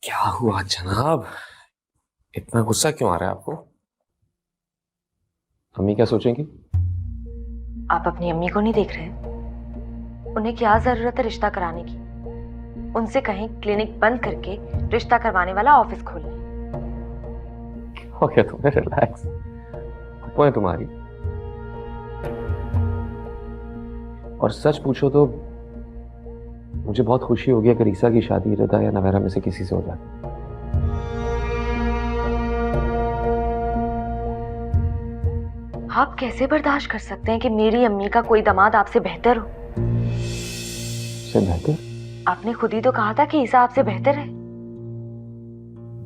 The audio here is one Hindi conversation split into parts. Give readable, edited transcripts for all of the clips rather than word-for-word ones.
क्या हुआ जनाब? इतना गुस्सा क्यों आ रहा है आपको? अम्मी क्या सोचेंगी? आप अपनी अम्मी को नहीं देख रहे? उन्हें क्या जरूरत है रिश्ता कराने की? उनसे कहीं क्लिनिक बंद करके रिश्ता करवाने वाला ऑफिस खोल लें। हो गया तुम्हें? रिलैक्स। वो है तुम्हारी। और सच पूछो तो मुझे बहुत खुशी होगी अगर ईसा की शादी रिदा या नवेरा में से किसी से हो जाए। आप कैसे बर्दाश्त कर सकते हैं कि मेरी अम्मी का कोई दामाद आपसे बेहतर हो? से बेहतर? आपने खुद ही तो कहा था कि ईसा आपसे बेहतर है।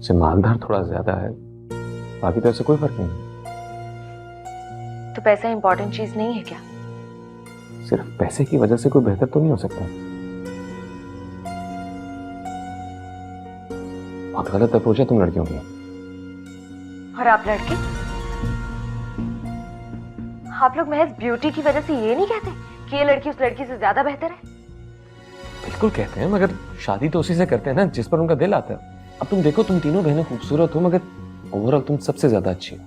से मालदार थोड़ा ज्यादा है, बाकी तो ऐसे कोई फर्क नहीं। तो पैसा इंपॉर्टेंट चीज नहीं है क्या? सिर्फ पैसे की वजह से कोई बेहतर तो नहीं हो सकता। बहुत गलत अप्रोच है तुम लड़कियों की। और आप लड़के, आप लोग महज ब्यूटी की वजह से ये नहीं कहते कि ये लड़की उस लड़की से ज्यादा बेहतर है? बिल्कुल कहते हैं, मगर शादी तो उसी से करते हैं ना जिस पर उनका दिल आता है। अब तुम देखो, तुम तीनों बहनें खूबसूरत हो, मगर ओवरऑल तुम सबसे ज्यादा अच्छी हो।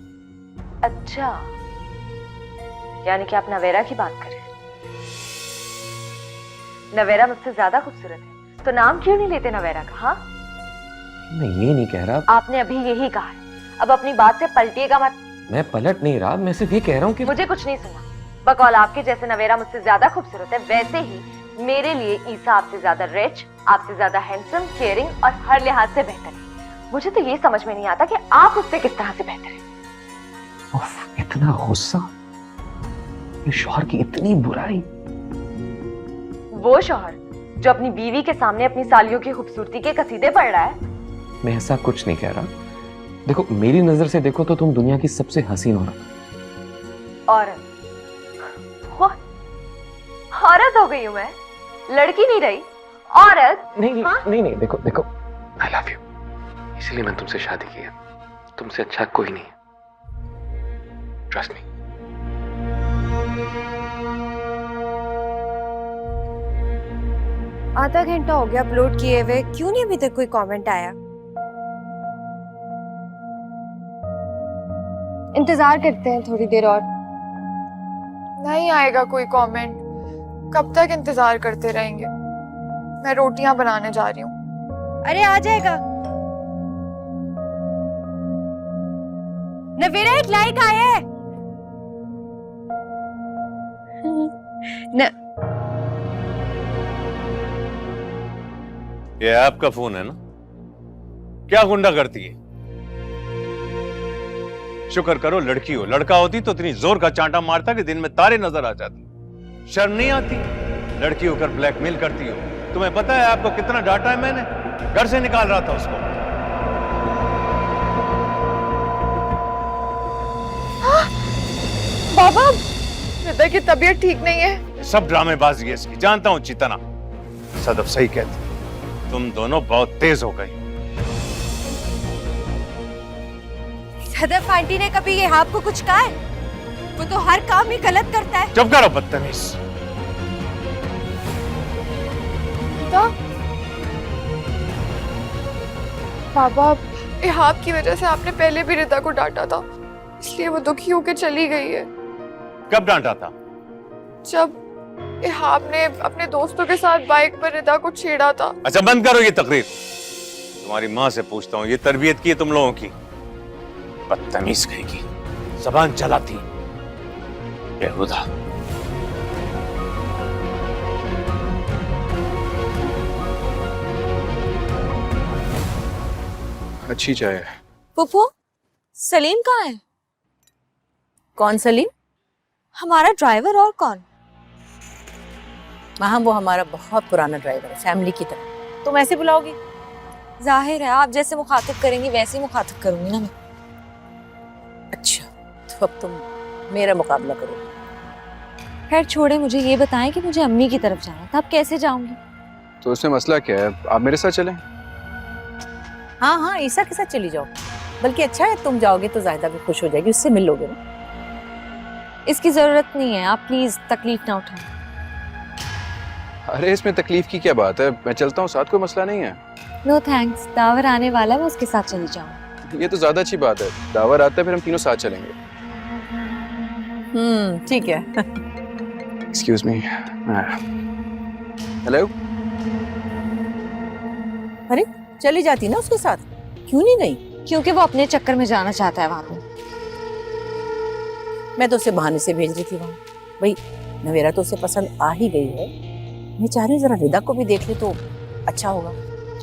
अच्छा, यानी कि आप नवेरा की बात कर रहे हैं? नवेरा मुझसे ज्यादा खूबसूरत है, तो नाम क्यों नहीं लेते नवेरा का? हाँ, मैं ये नहीं कह रहा। आपने अभी यही कहा है, अब अपनी बात से पलटिएगा मत। मैं पलट नहीं रहा, मैं सिर्फ ये कह रहा हूँ कि मुझे कुछ नहीं सुना। बकौल आपके जैसे नवेरा मुझसे ज्यादा खूबसूरत है, वैसे ही मेरे लिए ईसा आपसे ज्यादा रिच, आपसे ज्यादा हैंडसम, केयरिंग और हर लिहाज से बेहतर है। मुझे तो ये समझ में नहीं आता कि आप उससे किस तरह से बेहतर हैं। उफ, इतना गुस्सा, ये शौहर की इतनी बुराई। वो शौहर जो अपनी बीवी के सामने अपनी सालियों की खूबसूरती के कसीदे पढ़ रहा है। मैं ऐसा कुछ नहीं कह रहा। देखो, मेरी नजर से देखो तो तुम दुनिया की सबसे हसीन औरत औरत? औरत हो गई हूं मैं, लड़की नहीं रही, औरत। नहीं, हाँ? नहीं, देखो देखो, आई लव यू, इसलिए मैंने तुमसे शादी की है। तुमसे अच्छा कोई नहीं है, ट्रस्ट मी। आधा घंटा हो गया अपलोड किए हुए, क्यों नहीं अभी तक कोई कमेंट आया? इंतजार करते हैं थोड़ी देर और। नहीं आएगा कोई कमेंट। कब तक इंतजार करते रहेंगे? मैं रोटियां बनाने जा रही हूँ। अरे आ जाएगा। नवीरा, एक लाइक आया है। न... ये आपका फोन है ना? क्या गुंडा करती है? शुक्र करो लड़की हो, लड़का होती तो इतनी जोर का चांटा मारता कि दिन में तारे नजर आ जाते। शर्म नहीं आती? लड़की होकर ब्लैकमेल करती हो। तुम्हें पता है आपको कितना डांटा है मैंने? घर से निकाल रहा था उसको। बाबा, रिदा की तबीयत ठीक नहीं है। सब ड्रामेबाजी है इसकी, जानता हूं चितना। सदफ सही कहती, तुम दोनों बहुत तेज हो गई। सदफ आंटी ने कभी ये आपको कुछ कहा है? वो तो हर काम ही गलत करता है। चुप करो बदतमीज। रिदा, बाबा, इहाब की वजह से आपने पहले भी रिदा को डांटा था, इसलिए वो दुखी होकर चली गई है। कब डांटा था? जब इहाब ने अपने दोस्तों के साथ बाइक पर रिदा को छेड़ा था। अच्छा बंद करो ये तकरीर। तुम्हारी माँ से पूछता हूँ, ये तरबियत की है तुम लोगों की? बदतमीज कहेगी, जबान चलाती बेहुदा। अच्छी चाय है। पुप्पू, सलीम कहाँ है? कौन सलीम? हमारा ड्राइवर। और कौन? वहाँ वो हमारा बहुत पुराना ड्राइवर है, फैमिली की तरह। तुम ऐसे बुलाओगी? जाहिर है आप जैसे मुखातिब करेंगी वैसे ही मुखातिब करूंगी ना मैं। अच्छा, तो अब तुम मेरा मुकाबला करोगी? खैर छोड़े, मुझे ये बताएं कि मुझे अम्मी की तरफ जाना था, अब कैसे जाऊंगी? तो उसमें मसला क्या है? आप मेरे साथ चलें। हाँ हाँ, ईसा के साथ चली जाओ। बल्कि अच्छा है, तुम जाओगे तो जायदा भी खुश हो जाएगी, उससे मिल लोगे ना। इसकी जरूरत नहीं है, आप प्लीज तकलीफ ना उठाएं। अरे इसमें तकलीफ की क्या बात है? मैं चलता हूँ साथ, कोई मसला नहीं है। नो थैंक्स, दावर आने वाला है, मैं उसके साथ चली जाऊँ। ये तो ज्यादा अच्छी बात है, दावर आता है फिर हम तीनों साथ चलेंगे। ठीक है। Excuse me. हेलो। अरे चली जाती ना उसके साथ, क्यों नहीं गई? क्योंकि वो अपने चक्कर में जाना चाहता है वहां पे। मैं तो उसे बहाने से भेज रही थी वहां। भाई नवेरा तो उसे पसंद आ ही गई है, मैं चाह रही हूँ जरा रिदा को भी देख ले तो अच्छा होगा।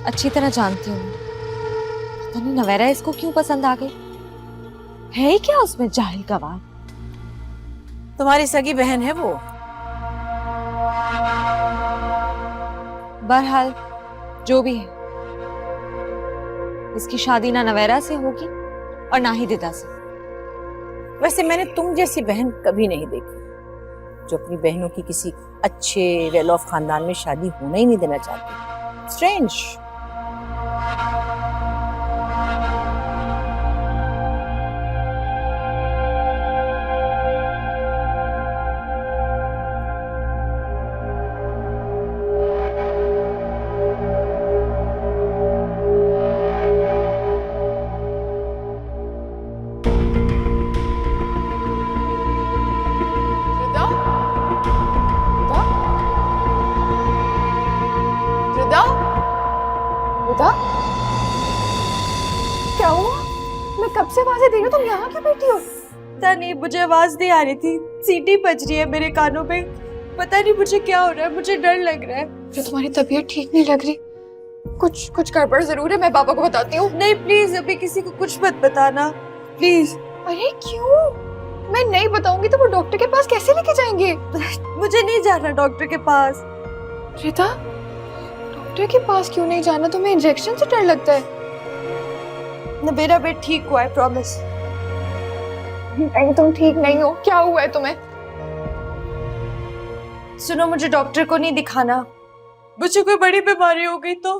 अच्छी तरह जानती हूँ, पता नहीं नवेरा इसको क्यों पसंद आ गई। है ही क्या उसमें जाहिल गवार। तुम्हारी सगी बहन है वो। बहरहाल जो भी है, इसकी शादी ना नवेरा से होगी और ना ही दिदा से। वैसे मैंने तुम जैसी बहन कभी नहीं देखी जो अपनी बहनों की किसी अच्छे वेल ऑफ खानदान में शादी होना ही नहीं देना चाहती। स्ट्रेंज। रिदा? रिदा? रिदा? रिदा? क्या हुआ? मैं कब से आवाजें दे रही हूँ, तुम यहाँ क्यों बैठी हो? पता नहीं, मुझे आवाज नहीं आ रही थी, सीटी बज रही है मेरे कानों पे। पता नहीं मुझे क्या हो रहा है, मुझे डर लग रहा है। जो तुम्हारी तबीयत ठीक नहीं लग रही, कुछ गड़बड़ जरूर है। मैं पापा को बताती हूँ। नहीं प्लीज, अभी किसी को कुछ मत बताना प्लीज। अरे क्यों? मैं नहीं बताऊंगी तो वो डॉक्टर के पास कैसे लेके जाएंगे? मुझे नहीं जाना डॉक्टर के पास। रिदा, डॉक्टर के पास क्यों नहीं जाना? तुम्हें इंजेक्शन से डर लगता है? मेरा पेट ठीक हुआ है, प्रॉमिस। नहीं, तुम ठीक नहीं हो। क्या हुआ है तुम्हें? सुनो, मुझे डॉक्टर को नहीं दिखाना, मुझे कोई बड़ी बीमारी हो गई तो।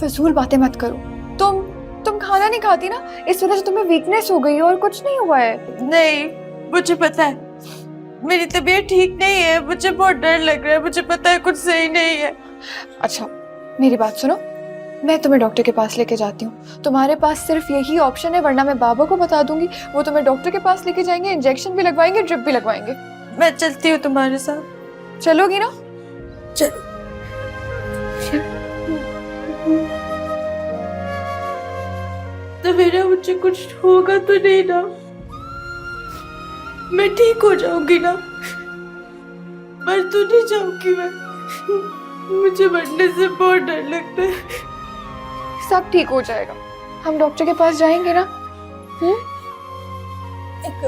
फजूल बातें मत करो। तुम खाना नहीं खाती ना, इस वजह से तुम्हें वीकनेस हो गई है और कुछ नहीं हुआ है। नहीं, मुझे पता है मेरी तबीयत ठीक नहीं है, मुझे बहुत डर लग रहा है, मुझे पता है कुछ सही नहीं है। अच्छा मेरी बात सुनो, मैं तुम्हें डॉक्टर के पास लेके जाती हूँ। तुम्हारे पास सिर्फ यही ऑप्शन है, वरना मैं बाबा को बता दूंगी, वो तुम्हें डॉक्टर के पास लेके जाएंगे, इंजेक्शन भी लगवाएंगे, ड्रिप भी लगवाएंगे। मैं चलती हूँ तुम्हारे साथ। चलोगी ना? चलो। तो मेरा मुझे कुछ होगा तो नहीं ना? मैं ठीक हो जाऊंगी ना? मर तो नहीं जाऊंगी मैं? मुझे मरने से बहुत डर लगता है। सब ठीक हो जाएगा, हम डॉक्टर के पास जाएंगे ना?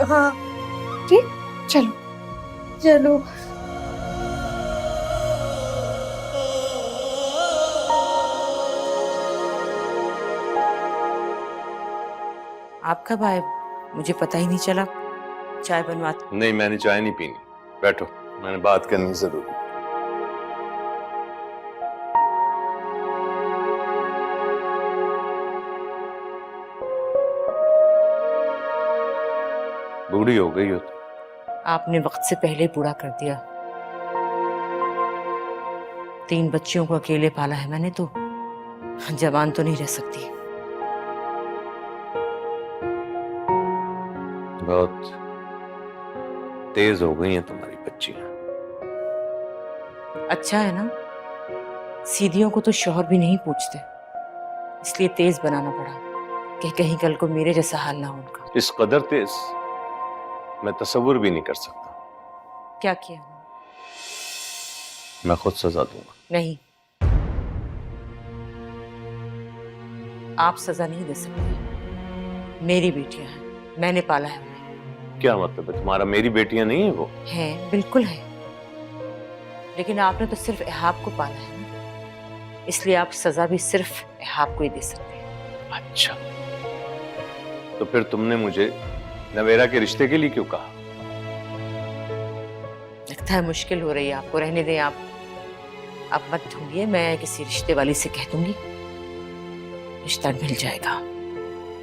हाँ ठीक, चलो। चलो। आप कब आए? मुझे पता ही नहीं चला। चाय बनवाती। नहीं, मैंने चाय नहीं पीनी, बैठो, मैंने बात करनी जरूरी। बूढ़ी हो गई हो तो। आपने वक्त से पहले बूढ़ा कर दिया। 3 बच्चियों को अकेले पाला है मैंने, तो जवान तो नहीं रह सकती। बहुत तेज हो गई हैं तुम्हारी बच्चियां। अच्छा है ना, सीधियों को तो शौहर भी नहीं पूछते, इसलिए तेज बनाना पड़ा कि कहीं कल को मेरे जैसा हाल ना हो उनका। इस कदर तेज मैं तस्वुर भी नहीं कर सकता। क्या किया? मैं खुद सजा दूंगा। नहीं, आप सजा नहीं दे सकते। मेरी बेटियां हैं, मैंने पाला है उन्हें। क्या मतलब है तुम्हारा? मेरी बेटियां नहीं है वो? है, बिल्कुल है, लेकिन आपने तो सिर्फ इहाब को पाला है ना, इसलिए आप सजा भी सिर्फ इहाब को ही दे सकते हैं। अच्छा, तो फिर तुमने मुझे नवेरा के रिश्ते के लिए क्यों कहा? लगता है मुश्किल हो रही है आपको। रहने दें, आप मत ढूंढिए, मैं किसी रिश्ते वाली से कह दूंगी, रिश्ता मिल जाएगा।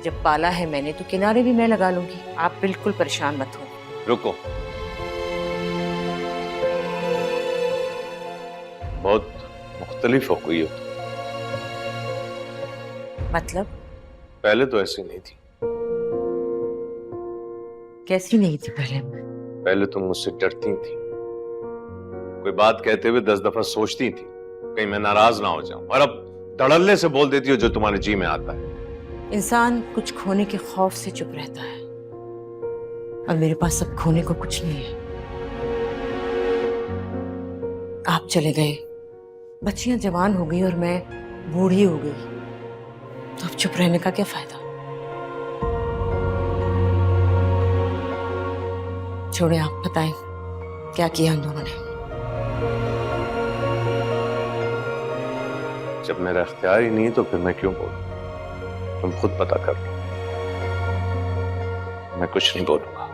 जब पाला है मैंने तो किनारे भी मैं लगा लूंगी। आप बिल्कुल परेशान मत हो। रुको, बहुत मुख्तलिफ हो गई हो। मतलब पहले तो ऐसी नहीं थी। कैसी नहीं थी पहले? पहले तुम मुझसे डरती थी, कोई बात कहते हुए 10 दफा सोचती थी कहीं मैं नाराज ना हो जाऊं, और अब धड़ल्ले से बोल देती हो जो तुम्हारे जी में आता है। इंसान कुछ खोने के खौफ से चुप रहता है, और मेरे पास अब खोने को कुछ नहीं है। आप चले गए, बच्चियां जवान हो गई और मैं बूढ़ी हो गई, तो अब चुप रहने का क्या फायदा? छोड़े, आप बताएं क्या किया उन दोनों ने? जब मेरा इख्तियार ही नहीं तो फिर मैं क्यों बोलूं? तुम खुद पता कर लो। मैं कुछ नहीं बोलूंगा।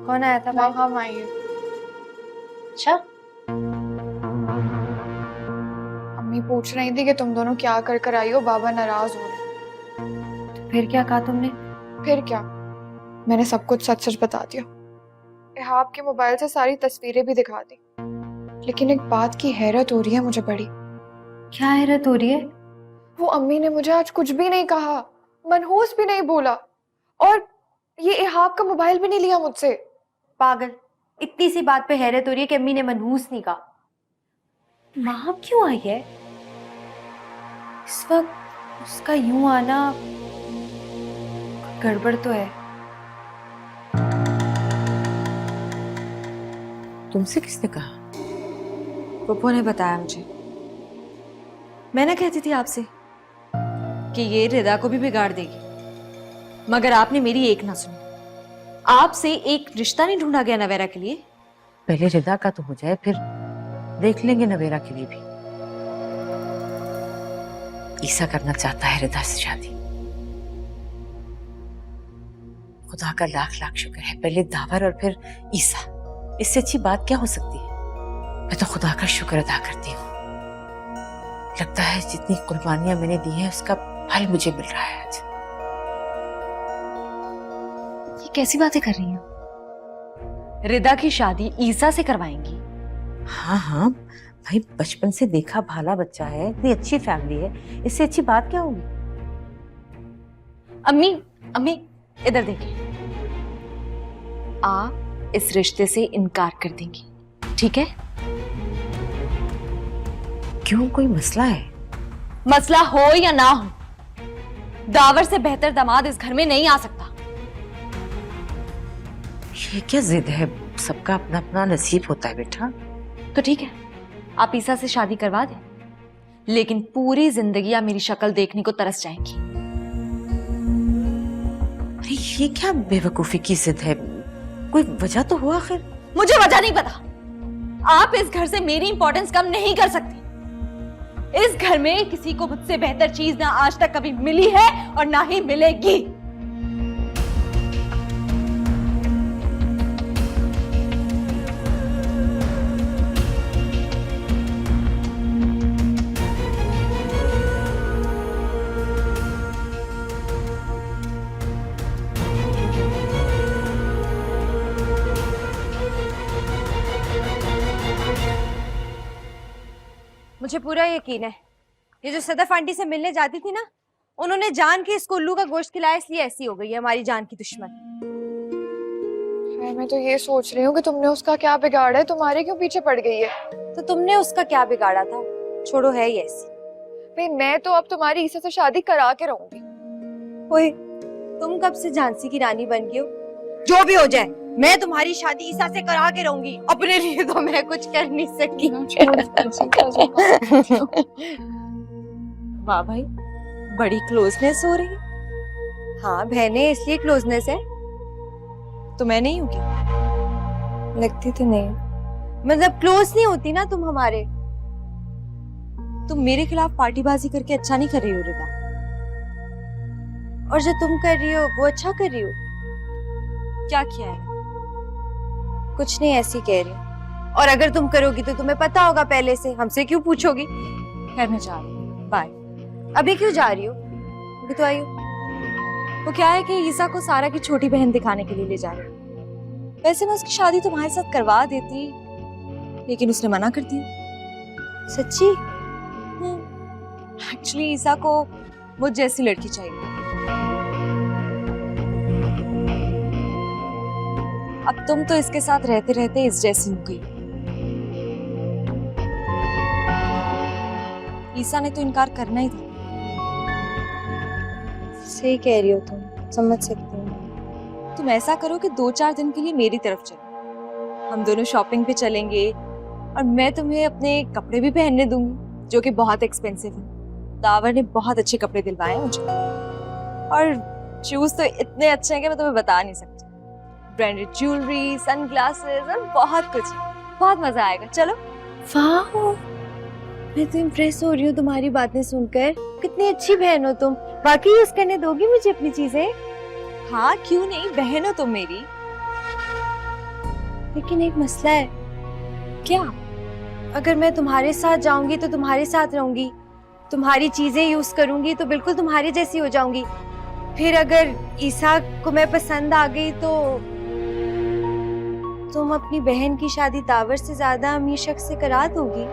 कौन आया था? हाँ हम आइए। अच्छा, अम्मी पूछ रही थी कि तुम दोनों क्या कर कर आई हो, बाबा नाराज हो रहे। फिर क्या कहा तुमने? फिर क्या, मैंने सब कुछ सच सच बता दिया। इहाब के मोबाइल से सारी तस्वीरें भी दिखा दी, लेकिन एक बात की हैरत हो रही है मुझे बड़ी। क्या हैरत हो रही है? वो अम्मी ने मुझे आज कुछ भी नहीं कहा, मनहूस भी नहीं बोला, और ये इहाब का मोबाइल भी नहीं लिया मुझसे। पागल, इतनी सी बात पे हैरत हो रही है कि अम्मी ने मनहूस नहीं कहा। वहां क्यों आई है इस वक्त? उसका यूं आना, गड़बड़ तो है। तुमसे किसने कहा? पप्पू ने बताया मुझे। मैं ना कहती थी आपसे कि ये रिदा को भी बिगाड़ देगी, मगर आपने मेरी एक ना सुनी। आपसे एक रिश्ता नहीं ढूंढा गया नवेरा के लिए? पहले रिदा का तो हो जाए, फिर देख लेंगे नवेरा के लिए भी। ईसा करना चाहता है रिदा से शादी। खुदा का लाख लाख शुक्र है, पहले दावर और फिर ईसा। इससे अच्छी बात क्या हो सकती है? मैं तो खुदा का शुक्र अदा करती हूँ। लगता है जितनी कुर्बानियां मैंने दी हैं उसका फल मुझे मिल रहा है आज। ये कैसी बातें कर रही हैं? रिदा की शादी ईसा से करवाएंगी? हाँ हाँ भाई, बचपन से देखा भाला बच्चा है, इतनी अच्छी फैमिली है, इससे अच्छी बात क्या होगी? अम्मी, अम्मी इधर देखिए, आप इस रिश्ते से इनकार कर देंगी, ठीक है? क्यों, कोई मसला है? मसला हो या ना हो, दावर से बेहतर दामाद इस घर में नहीं आ सकता। ये क्या जिद है? सबका अपना अपना नसीब होता है बेटा। तो ठीक है, आप ईसा से शादी करवा दें, लेकिन पूरी जिंदगी आप मेरी शक्ल देखने को तरस जाएंगी। अरे ये क्या बेवकूफी की जिद है? कोई वजह तो हो आखिर। मुझे वजह नहीं पता। आप इस घर से मेरी इंपॉर्टेंस कम नहीं कर सकती। इस घर में किसी को मुझसे बेहतर चीज ना आज तक कभी मिली है और ना ही मिलेगी। मुझे पूरा यकीन है, ये जो सदफ आंटी से मिलने जाती थी ना, उन्होंने जान के इस उल्लू का गोश्त खिलाया, इसलिए ऐसी हो गई है हमारी जान की दुश्मन। मैं तो ये सोच रही हूँ कि तुमने उसका क्या बिगाड़ा है, तुम्हारे क्यों पीछे पड़ गई है? तो तुमने उसका क्या बिगाड़ा था? छोड़ो, है ही ऐसी। भाई मैं तो अब तुम्हारी ईसा से शादी करा के रहूंगी। ओए, तुम कब से झांसी की रानी बन गई हो? जो भी हो जाए, मैं तुम्हारी शादी ईसा से करा के रहूंगी। अपने लिए तो मैं कुछ कर नहीं सकी। वाह भाई, बड़ी क्लोजनेस हो रही है। हाँ बहने, इसलिए क्लोजनेस है। तो मैं नहीं हूँ क्या? लगती तो नहीं, मतलब क्लोज नहीं होती ना तुम हमारे। तुम मेरे खिलाफ पार्टीबाजी करके अच्छा नहीं कर रही हो रिदा, और जो तुम कर रही हो वो अच्छा कर रही हो। क्या किया है? कुछ नहीं, ऐसी कह रही हूँ। और अगर तुम करोगी तो तुम्हें पता होगा पहले से, हमसे क्यों पूछोगी? खैर मैं जा रही हूँ, बाय। अभी क्यों जा रही हो? अभी तो आई हूँ। वो क्या है कि ईसा को सारा की छोटी बहन दिखाने के लिए ले जा रही हूँ। वैसे मैं उसकी शादी तुम्हारे साथ करवा देती, लेकिन उसने मना कर दिया। सच्ची? एक्चुअली ईसा को मुझ जैसी लड़की चाहिए। अब तुम तो इसके साथ रहते रहते इस जैसी हो गई। ईसा ने तो इनकार करना ही था। सही कह रही हो तुम, समझ सकती हूँ। तुम ऐसा करो कि 2-4 दिन के लिए मेरी तरफ चलो। हम दोनों शॉपिंग पे चलेंगे और मैं तुम्हें अपने कपड़े भी पहनने दूंगी, जो कि बहुत एक्सपेंसिव है। दावर ने बहुत अच्छे कपड़े दिलवाए हैं मुझे, और शूज तो इतने अच्छे हैं कि मैं तुम्हें बता नहीं सकती। ब्रांडेड ज्वेलरी, सनग्लासेस और बहुत कुछ। बहुत मजा आएगा, चलो। वाह, मैं तो इम्प्रेस हो रही हूँ तुम्हारी बातें सुनकर। कितनी अच्छी बहन हो तुम। वाकई यूज करने दोगी मुझे अपनी चीजें? हाँ, क्यों नहीं, बहन हो तुम मेरी। लेकिन एक मसला है। क्या? अगर मैं तुम्हारे साथ जाऊंगी तो तुम्हारे साथ रहूंगी, तुम्हारी चीजें यूज करूंगी तो बिल्कुल तुम्हारी जैसी हो जाऊंगी। फिर अगर ईसा को मैं पसंद आ गई तो तुम अपनी बहन की शादी दावर से ज्यादा अमीर शख्स से करा दोगी।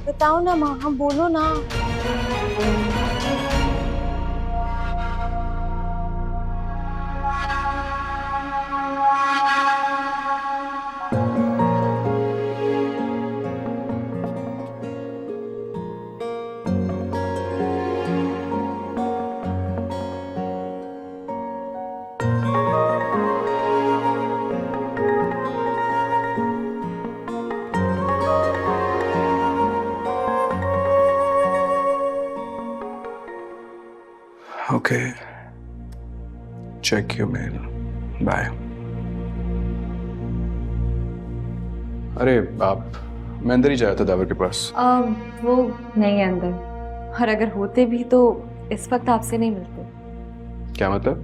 बताओ ना माँ, हम बोलो ना। Okay. Check your mail. Bye. अरे आप, मैं अंदर ही जाया था दावर के पास। वो नहीं है अंदर, और अगर होते भी तो इस वक्त आपसे नहीं मिलते। क्या मतलब?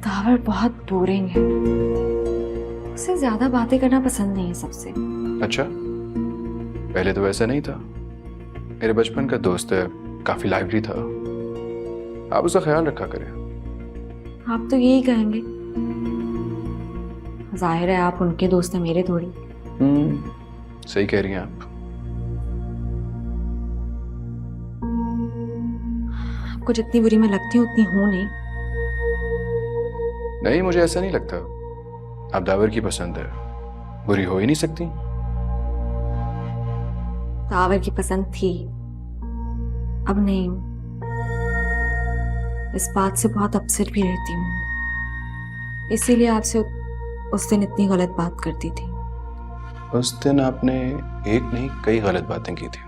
दावर बहुत बोरिंग है। उसे ज्यादा बातें करना पसंद नहीं है सबसे। अच्छा, पहले तो वैसा नहीं था। मेरे बचपन का दोस्त है, काफी लाइवली था। आप उसका ख्याल रखा करें। आप तो यही कहेंगे। जाहिर है आप उनके दोस्त हैं, मेरे थोड़ी। सही कह रही हैं आप। आपको जितनी बुरी मैं लगती हूँ उतनी हूँ नहीं। नहीं, मुझे ऐसा नहीं लगता। आप दावर की पसंद है, बुरी हो ही नहीं सकती। दावर की पसंद थी, अब नहीं हूँ। इस बात से बहुत अपसेट भी रहती हूँ, इसीलिए आपसे उस दिन इतनी गलत बात करती थी। उस दिन आपने एक नहीं कई गलत बातें की थी।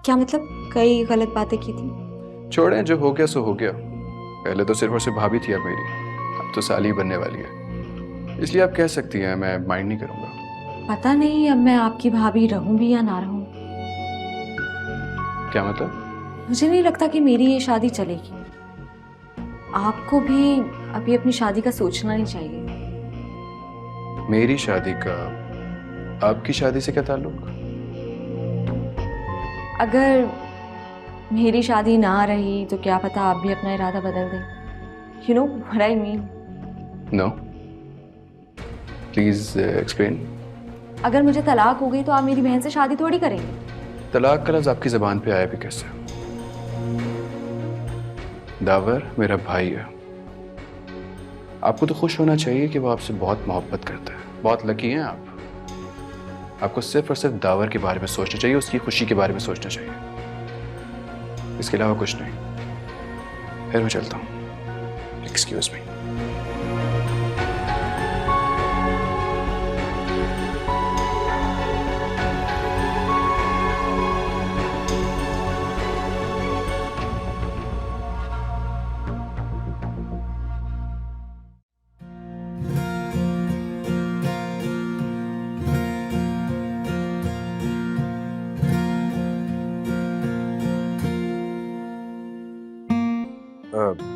क्या मतलब कई गलत बातें की थी? छोड़ें, जो हो गया सो हो गया। पहले तो सिर्फ और सिर्फ भाभी थी आप मेरी, अब तो साली बनने वाली है, इसलिए आप कह सकती हैं, मैं माइंड नहीं करूंगा। पता नहीं अब मैं आपकी भाभी रहूं भी या ना रहूं। क्या मतलब? मुझे नहीं लगता कि मेरी ये शादी चलेगी। आपको भी अभी अपनी शादी का सोचना नहीं चाहिए। मेरी शादी का आपकी शादी से क्या ताल्लुक? अगर मेरी शादी ना रही तो क्या पता आप भी अपना इरादा बदल दें। You know what I mean? No, please explain. अगर मुझे तलाक हो गई तो आप मेरी बहन से शादी थोड़ी करेंगे। तलाक का लफ्ज़ आपकी ज़बान पे आया भी कैसे? दावर मेरा भाई है। आपको तो खुश होना चाहिए कि वो आपसे बहुत मोहब्बत करता है। बहुत लकी हैं आप। आपको सिर्फ और सिर्फ दावर के बारे में सोचना चाहिए, उसकी खुशी के बारे में सोचना चाहिए, इसके अलावा कुछ नहीं। फिर मैं चलता हूँ। Excuse me.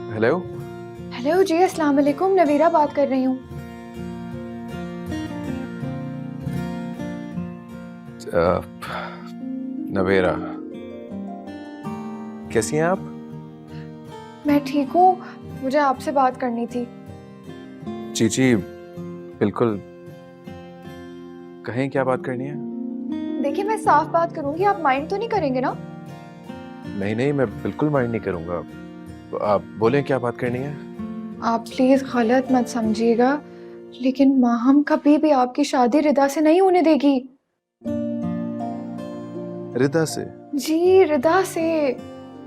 हेलो। हेलो जी, अस्सलाम वालेकुम, नवीरा बात कर रही हूँ। नवेरा, कैसी हैं आप? मैं ठीक हूँ, मुझे आपसे बात करनी थी। जी जी, बिल्कुल, कहें क्या बात करनी है? देखिए, मैं साफ बात करूंगी, आप माइंड तो नहीं करेंगे ना? नहीं नहीं, मैं बिल्कुल माइंड नहीं करूंगा। आप बोलें क्या बात करनी है? आप प्लीज गलत मत समझिएगा, लेकिन माहम कभी भी आपकी शादी रिदा से नहीं होने देगी। रिदा से? जी, रिदा से।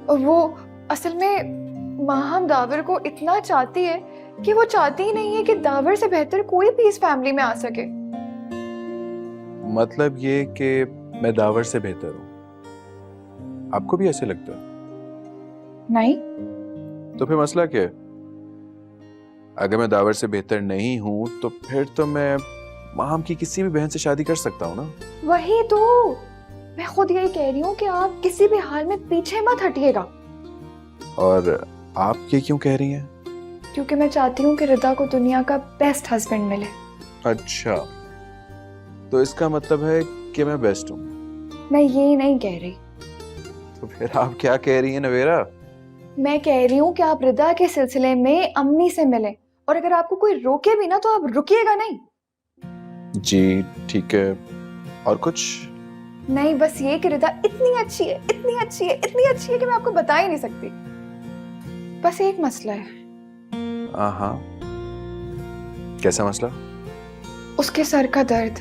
वो असल में माहम दावर को इतना चाहती है कि वो चाहती ही नहीं है कि दावर से बेहतर कोई भी इस फैमिली में आ सके। मतलब ये कि मैं दावर से बेहतर हूँ? आपको भी ऐसे लगता है? नहीं। तो फिर मसला क्या है? अगर मैं दावर से बेहतर नहीं हूं तो फिर तो मैं माहम की किसी भी बहन से शादी कर सकता हूं ना? वही तो मैं खुद यही कह रही हूँ कि आप किसी भी हाल में पीछे मत हटिएगा। और आप ये क्यों कह रही हैं? क्योंकि मैं चाहती हूँ कि रिदा को दुनिया का बेस्ट हस्बैंड मिले। अच्छा, तो इसका मतलब है कि मैं बेस्ट हूँ? मैं ये नहीं कह रही। तो फिर आप क्या कह रही हैं नवेरा? मैं कह रही हूँ कि आप रिदा के सिलसिले में अम्मी से मिलें, और अगर आपको कोई रोके भी ना तो आप रुकिएगा नहीं। जी ठीक है, और कुछ? नहीं, बस ये कि रिदा इतनी अच्छी है, इतनी अच्छी है, इतनी अच्छी है कि मैं आपको बता ही नहीं सकती। बस एक मसला है। हाँ, कैसा मसला? उसके सर का दर्द।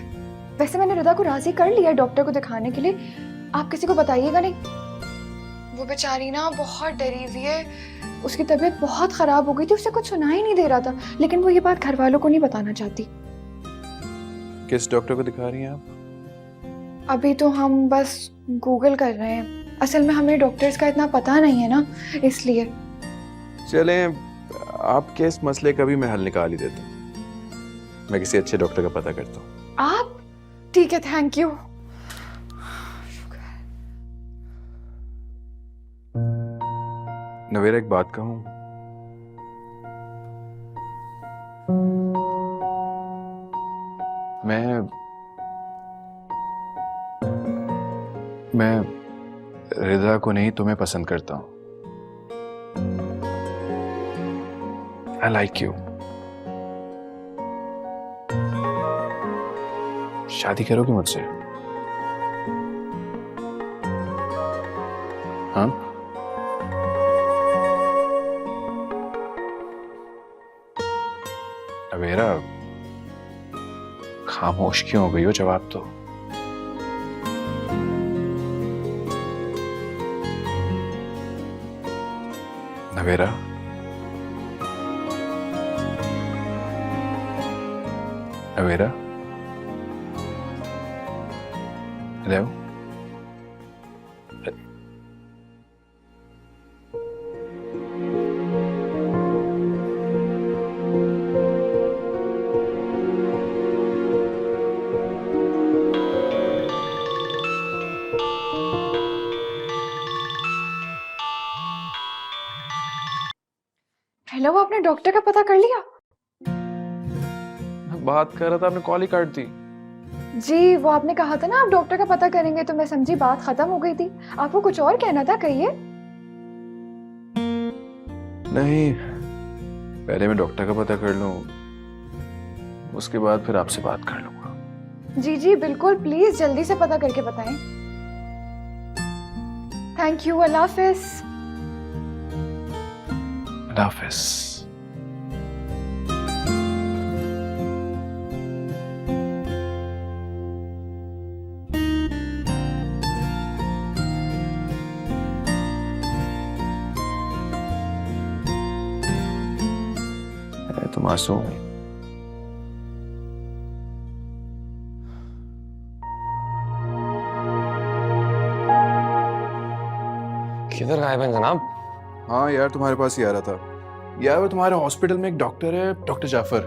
वैसे मैंने रिदा को राजी कर लिया डॉक्टर को दिखाने के लिए, आप किसी को बताइएगा नहीं। वो बेचारी ना बहुत डरी हुई है, उसकी तबीयत बहुत खराब हो गई थी, उसे कुछ सुना ही नहीं दे रहा था, लेकिन वो ये बात घर वालों को नहीं बताना चाहती। किस डॉक्टर को दिखा रही हैं आप? अभी तो हम बस गूगल कर रहे हैं, असल में हमें डॉक्टर्स का इतना पता नहीं है ना, इसलिए। चलें, आपके इस मसले का भी मैं हल निकाल ही देता हूँ। मैं किसी अच्छे डॉक्टर का पता करता हूँ। आप? ठीक है, थैंक यू। नवेरा, एक बात कहूँ? मैं रिदा को नहीं तुम्हें पसंद करता हूँ। I like you। शादी करोगे मुझसे? हाँ? नवेरा, खामोश क्यों हो गई हो? जवाब दो। नवेरा, नवेरा, हेलो? हेलो, आपने डॉक्टर का पता कर लिया? मैं बात कर रहा था, आपने कॉल ही काट दी। जी, वो आपने कहा था ना आप डॉक्टर का पता करेंगे, तो मैं समझी बात खत्म हो गई थी। आपको कुछ और कहना था, कहिए। नहीं, पहले मैं डॉक्टर का पता कर लूं, उसके बाद फिर आपसे बात कर लूंगा। जी जी बिल्कुल, प्लीज जल्दी से पता करके बताएं। थैंक यू, अल्लाह हाफिज। अल्लाह हाफिज। तो मासूम है। किधर गायब हैं जनाब? हाँ यार, तुम्हारे पास ही आ रहा था यार। वो तुम्हारे हॉस्पिटल में एक डॉक्टर है, डॉक्टर जाफर,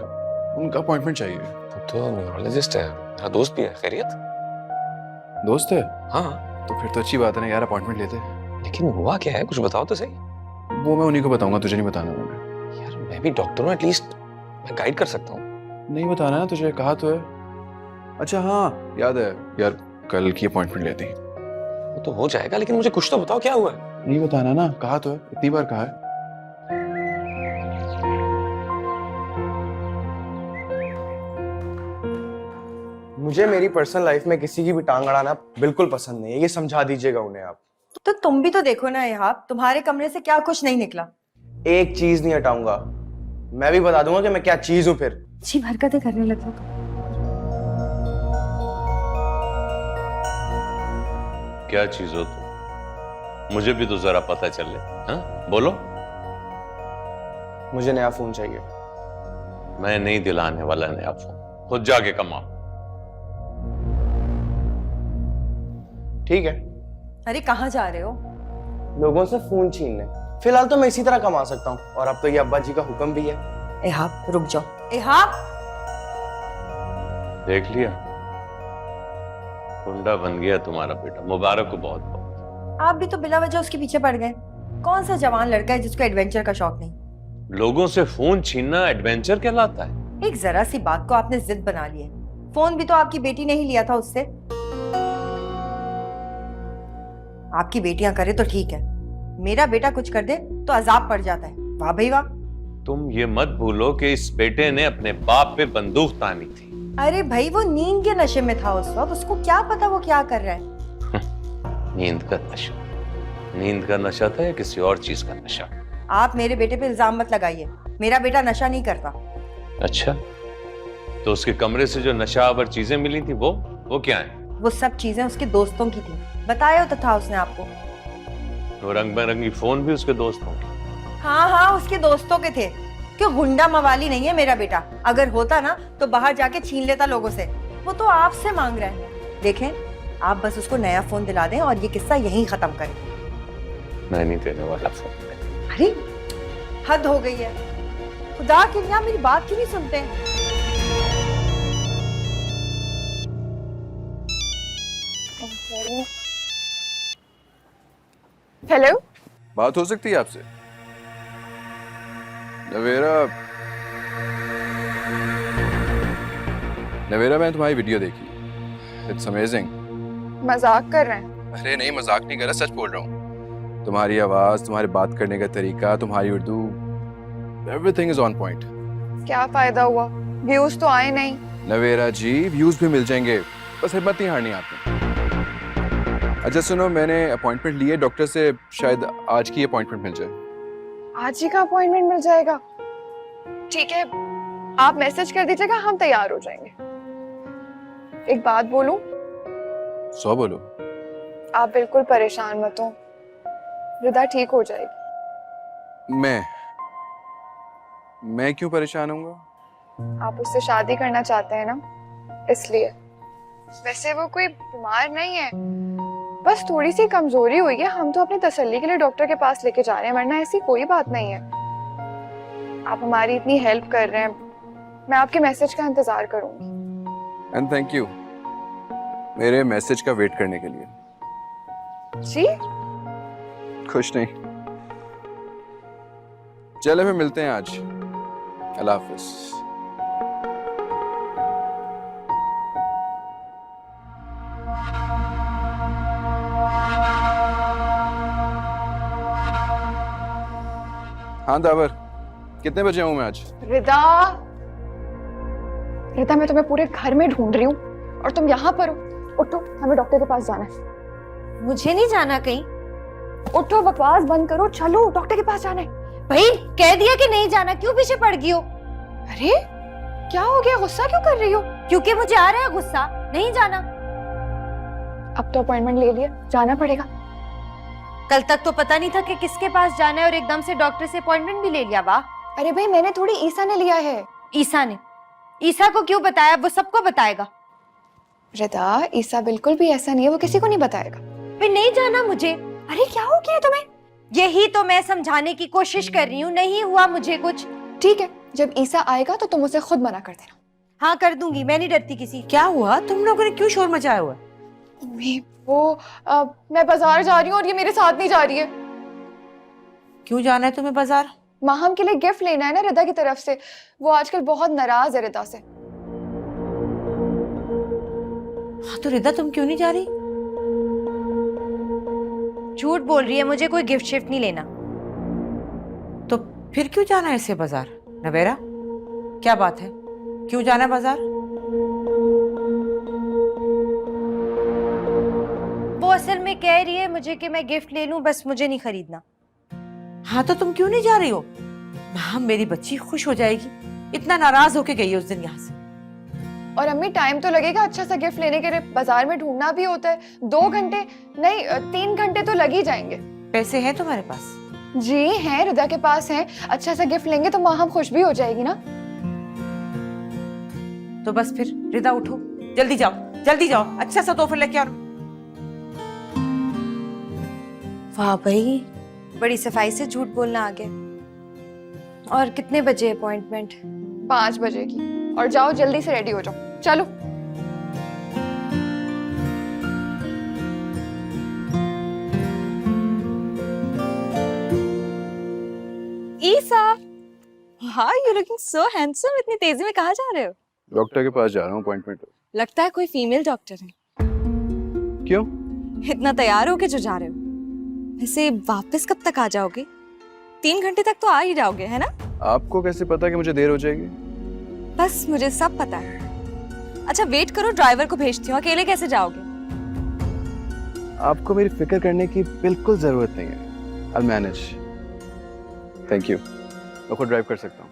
उनका अपॉइंटमेंट चाहिए। तो न्यूरोलॉजिस्ट है, मेरा दोस्त भी है। खैरियत? दोस्त है? हाँ। तो फिर तो अच्छी बात है ना यार, अपॉइंटमेंट लेते हैं। लेकिन हुआ क्या है, कुछ बताओ तो सही। वो मैं उन्हीं को बताऊंगा, तुझे नहीं बताना मैंने। यार मैं मैं भी डॉक्टर हूँ, एटलीस्ट मैं गाइड कर सकता हूँ। नहीं बताना ना, तुझे कहा तो है। अच्छा हाँ याद है यार, कल की अपॉइंटमेंट लेती। वो तो हो जाएगा, लेकिन मुझे कुछ तो बताओ क्या हुआ है। नहीं बताना ना, कहा तो है, इतनी बार कहा है। मुझे मेरी पर्सनल लाइफ में किसी की भी टांग अड़ाना बिल्कुल पसंद नहीं है, ये समझा दीजिएगा उन्हें आप। तो तुम भी तो देखो ना यहाँ, तुम्हारे कमरे से क्या कुछ नहीं निकला। एक चीज नहीं हटाऊंगा, मैं भी बता दूंगा कि मैं क्या चीज हूँ फिर। अजीब हरकतें करने लगे हो तुम। क्या चीज हो तुम? मुझे भी तो जरा पता चले। हाँ बोलो। मुझे नया फोन चाहिए। मैं नहीं दिलाने वाला नया फोन, खुद जाके कमाओ। ठीक है, अरे कहाँ जा रहे हो? लोगों से फोन छीनने। फिलहाल तो मैं इसी तरह कमा सकता हूँ, और अब तो ये अब्बा जी का हुक्म भी है। एहाब रुक जाओ। एहाब देख लिया, गुंडा बन गया तुम्हारा बेटा, मुबारक हो बहुत बहुत। आप भी तो बिला वजह उसके पीछे पड़ गए। कौन सा जवान लड़का है जिसको एडवेंचर का शौक नहीं। लोगों से फोन छीनना एडवेंचर कहलाता है? एक जरा सी बात को आपने जिद बना ली है। फोन भी तो आपकी बेटी ने ही लिया था उससे। आपकी बेटियां करे तो ठीक है, मेरा बेटा कुछ कर दे तो अजाब पड़ जाता है। वाह भाई वाह। तुम ये मत भूलो कि इस बेटे ने अपने बाप पे बंदूक तानी थी। अरे भाई वो नींद के नशे में था उस वक्त, उसको क्या पता वो क्या कर रहा है। नींद का नशा? नींद का नशा था या किसी और चीज का नशा? आप मेरे बेटे पे इल्जाम मत लगाइए, मेरा बेटा नशा नहीं करता। अच्छा, तो उसके कमरे से जो नशावर चीजें मिली थी वो क्या है? वो सब चीजें उसके दोस्तों की थी, बताया तो था उसने आपको। वो रंग बिरंगी फोन भी उसके दोस्तों के? हाँ हाँ उसके दोस्तों के थे। क्यों गुंडा मवाली नहीं है मेरा बेटा, अगर होता ना तो बाहर जाके छीन लेता लोगों से। वो तो आपसे मांग रहा है। देखें आप बस उसको नया फोन दिला दें और ये किस्सा यहीं खत्म करें। मैं नहीं देने वाला फोन। अरे हद हो गई है, खुदा के लिए मेरी बात क्यों नहीं सुनते हैं? हेलो, बात हो सकती है आपसे? नवेरा मैंने तुम्हारी वीडियो देखी, इट्स अमेजिंग। मजाक कर रहे हैं? अरे नहीं मजाक नहीं कर रहा, सच बोल रहा हूँ। तुम्हारी आवाज, तुम्हारे बात करने का तरीका, तुम्हारी Urdu, everything is on point. क्या फायदा हुआ, व्यूज तो आए नहीं। नवेरा जी व्यूज भी मिल जाएंगे, बस हिम्मत नहीं हारनी आपने। अच्छा सुनो, मैंने अपॉइंटमेंट ली है डॉक्टर से, शायद आज की अपॉइंटमेंट मिल जाए। आज ही का अपॉइंटमेंट मिल जाएगा? ठीक है, आप मैसेज कर दीजिएगा, हम तैयार हो जाएंगे। एक बात बोलूं? सो बोलो। आप बिल्कुल परेशान मत हो, रिदा ठीक हो जाएगी। मैं क्यों परेशान होऊंगा? आप उससे शादी करना चाहते हैं ना, इसलिए। वैसे वो कोई बीमार नहीं है, बस थोड़ी सी कमजोरी हुई है। हम तो अपनी तसल्ली के लिए डॉक्टर के पास लेके जा रहे हैं, वरना ऐसी कोई बात नहीं है। आप हमारी इतनी हेल्प कर रहे हैं, मैं आपके मैसेज का इंतजार करूंगी। एंड थैंक यू मेरे मैसेज का वेट करने के लिए। जी? खुश नहीं। चलो फिर मिलते हैं आज। अल्लाह हाफिज। हाँ दावर, कितने बजे आऊं मैं आज? रिदा, रिदा मैं तुम्हें पूरे घर में ढूंढ रही हूँ और तुम यहाँ पर हो। उठो, हमें डॉक्टर के पास जाना है। मुझे नहीं जाना कहीं। उठो, बकवास बंद करो, चलो डॉक्टर के पास जाना है। भाई कह दिया कि नहीं जाना, क्यों पीछे पड़ गई हो? अरे क्या हो गया, गुस्सा क्यों कर रही हो? क्योंकि मुझे आ रहा है गुस्सा, नहीं जाना। अब तो अपॉइंटमेंट ले लिया, जाना पड़ेगा। कल तक तो पता नहीं था कि किसके पास जाना है और एकदम से डॉक्टर से अपॉइंटमेंट भी ले लिया। वाह। अरे भाई मैंने थोड़ी, ईसा ने लिया है। ईसा ने? ईसा को क्यों बताया? वो सबको बताएगा। रिदा, ईसा बिल्कुल भी ऐसा नहीं है, वो किसी को नहीं बताएगा। फिर नहीं जाना मुझे। अरे क्या हो गया तुम्हें? यही तो मैं समझाने की कोशिश कर रही हूँ, नहीं हुआ मुझे कुछ। ठीक है, जब ईसा आएगा तो तुम उसे खुद मना कर देना। हाँ कर दूंगी, मैं नहीं डरती किसी। क्या हुआ? तुम लोगों ने क्यों शोर मचाया हुआ? मैं बाजार जा रही हूँ और ये मेरे साथ नहीं जा रही है। क्यों जाना है तुम्हें बाजार? माहम के लिए गिफ्ट लेना है ना रिदा की तरफ से। वो आजकल बहुत नाराज है रिदा से। हाँ तो रिदा तुम क्यों नहीं जा रही? झूठ बोल रही है, मुझे कोई गिफ्ट शिफ्ट नहीं लेना। तो फिर क्यों जाना है ऐसे बाजार? नवेरा, क्या बात है, क्यों जाना है बाजार? वो असल में कह रही है मुझे कि मैं गिफ्ट ले लूं, बस मुझे नहीं खरीदना। हाँ तो तुम क्यों नहीं जा रही हो? हाँ मेरी बच्ची खुश हो जाएगी, इतना नाराज होके गई है उस दिन यहाँ से। और अम्मी टाइम तो लगेगा अच्छा सा गिफ्ट लेने के लिए, बाजार में ढूंढना भी होता है। 2 घंटे नहीं 3 घंटे तो लग ही जाएंगे। पैसे हैं तुम्हारे पास? जी हैं, रिदा के पास हैं। अच्छा सा गिफ्ट लेंगे तो माहम खुश भी हो जाएगी ना। तो बस फिर रिदा उठो, जल्दी जाओ, जल्दी जाओ, अच्छा सा तोहफा लेके आओ। वाह भाई, बड़ी सफाई से झूठ बोलना आ गया। और कितने बजे अपॉइंटमेंट? 5 बजे की। और जाओ जल्दी से रेडी हो जाओ, चलो। ईसा, हाँ यू लुकिंग सो हैंडसम। इतनी तेजी में कहाँ जा रहे हो? डॉक्टर के पास जा रहा हूँ, अपॉइंटमेंट। लगता है कोई फीमेल डॉक्टर है। क्यों? इतना तैयार होके जो जा रहे हो। वैसे वापस कब तक आ जाओगे? 3 घंटे तक तो आ ही जाओगे, है ना? आपको कैसे पता कि मुझे देर हो जाएगी? बस मुझे सब पता है। अच्छा वेट करो, ड्राइवर को भेजती हूँ। अकेले कैसे जाओगे? आपको मेरी फिक्र करने की बिल्कुल जरूरत नहीं है। I'll manage। थैंक यू, मैं खुद ड्राइव कर सकता हूँ।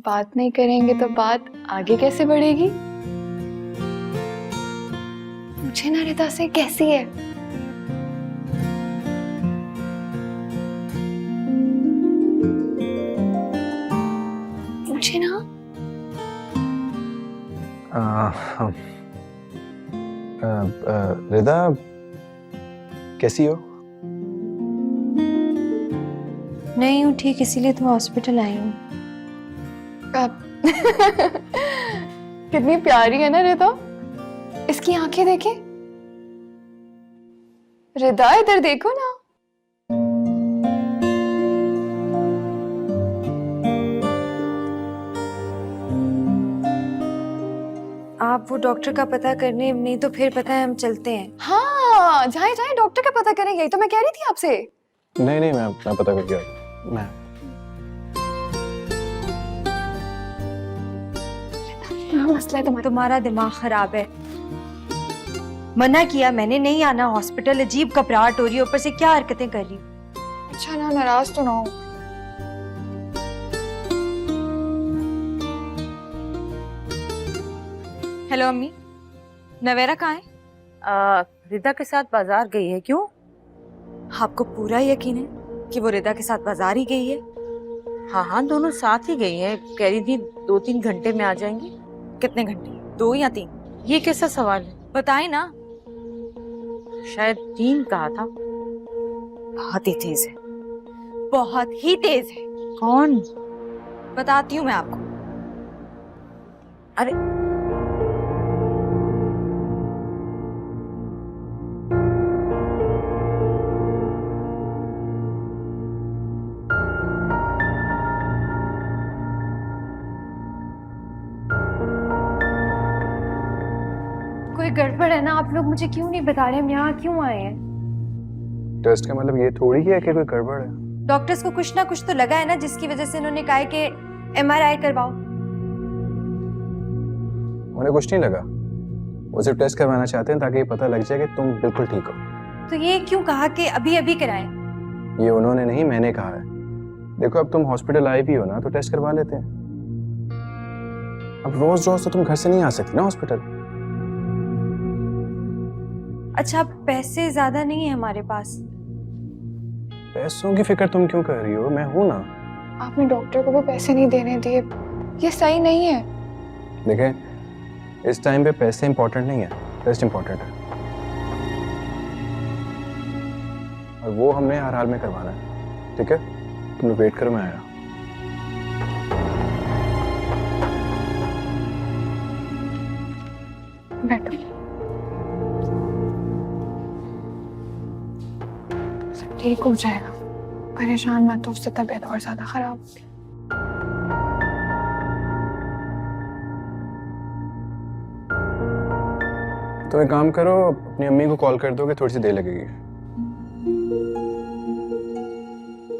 बात नहीं करेंगे तो बात आगे कैसे बढ़ेगी? पूछे ना रिदा से कैसी है। पूछे ना। रिदा कैसी हो? नहीं हूँ ठीक, इसीलिए तो हॉस्पिटल आई हूँ। कितनी प्यारी है ना रिदा। इसकी आंखें देखे। रिदा इधर देखो ना। आप वो डॉक्टर का पता करने, नहीं तो फिर पता है हम चलते हैं। हाँ जाए जाए, डॉक्टर का पता करेंगे। तो मैं कह रही थी आपसे। नहीं नहीं, मैं पता करके आता हूं। मैं मसला है तुम्हारा दिमाग खराब है। मना किया मैंने, नहीं आना हॉस्पिटल। अजीब घबराहट हो रही है, ऊपर से क्या हरकतें कर रही हो। अच्छा ना, नाराज तो ना हो। हेलो अम्मी, नवेरा कहाँ है? रिदा के साथ बाजार गई है। क्यों? आपको पूरा यकीन है कि वो रिदा के साथ बाजार ही गई है? हाँ हाँ, दोनों साथ ही गई हैं। कह रही थी 2-3 घंटे में आ जाएंगी। कितने घंटे, 2 या 3? ये कैसा सवाल है? बताए ना। शायद 3 कहा था। बहुत ही तेज है, बहुत ही तेज है। कौन? बताती हूँ मैं आपको। अरे कोई गड़बड़ है ना? आप लोग मुझे क्यों नहीं बता रहे? हम यहाँ क्यों आए हैं? टेस्ट का मतलब ये थोड़ी है कि कोई गड़बड़ है। डॉक्टर्स को कुछ ना कुछ तो लगा है ना, जिसकी वजह से उन्होंने कहा है कि MRI करवाओ। उन्हें कुछ नहीं लगा, वो सिर्फ टेस्ट करवाना चाहते हैं ताकि ये पता लग जाए कि तुम बिल्कुल ठीक हो। तो ये क्यों कहा कि अभी अभी कराएं? ये उन्होंने नहीं, मैंने कहा है। देखो अब तुम हॉस्पिटल आई भी हो ना, तो टेस्ट करवा लेते हैं। अब रोज रोज तो तुम घर से नहीं आ सकती ना हॉस्पिटल। अच्छा पैसे ज्यादा नहीं है हमारे पास। पैसों की फिक्र तुम क्यों कर रही हो? मैं हूं ना। आपने डॉक्टर को भी पैसे नहीं देने दिए, ये सही नहीं है। देखें, इस टाइम पे पैसे इंपॉर्टेंट नहीं है, टेस्ट इंपॉर्टेंट है, और वो हमने हर हाल में करवाना है। ठीक है, तुम लोग वेट करो, मैं आया। बैठो, सब ठीक हो जाएगा, परेशान मत हो, उससे तबीयत और ज्यादा खराब होगी। तो एक काम करो, अपनी अम्मी को कॉल कर दो कि थोड़ी सी देर लगेगी।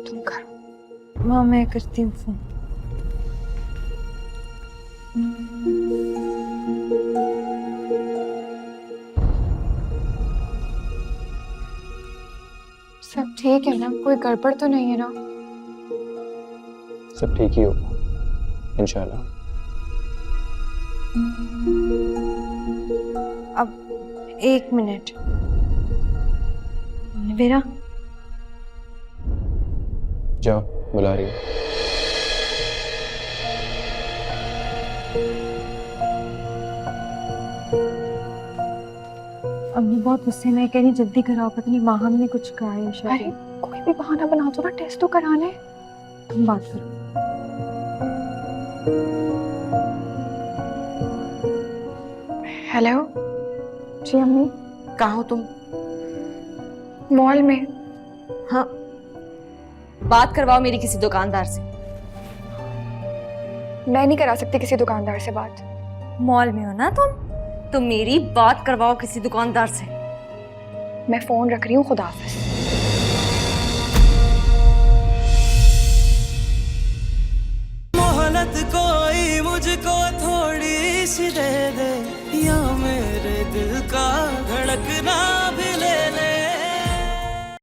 तुम करो। माँ मैं करती हूँ फोन। सब ठीक है ना, कोई गड़बड़ तो नहीं है ना? सब ठीक ही होगा इंशाल्लाह। अब 1 मिनट, नवेरा जाओ, बुला रही है। अम्मी बहुत गुस्से में कह रही जल्दी कराओ, पता नहीं माहम ने कुछ कहा है शायद। अरे कोई भी बहाना बना दो ना, टेस्ट तो कराने। तुम बात करो। हेलो जी अम्मी, कहाँ हो तुम? मॉल में। हाँ, बात करवाओ मेरी किसी दुकानदार से। मैं नहीं करा सकती किसी दुकानदार से बात। मॉल में हो ना तुम, तो मेरी बात करवाओ किसी दुकानदार से। मैं फोन रख रही हूँ, खुदा हाफिज। मोहलत कोई मुझको थोड़ी सी दे दे, या मेरे दिल का धड़कना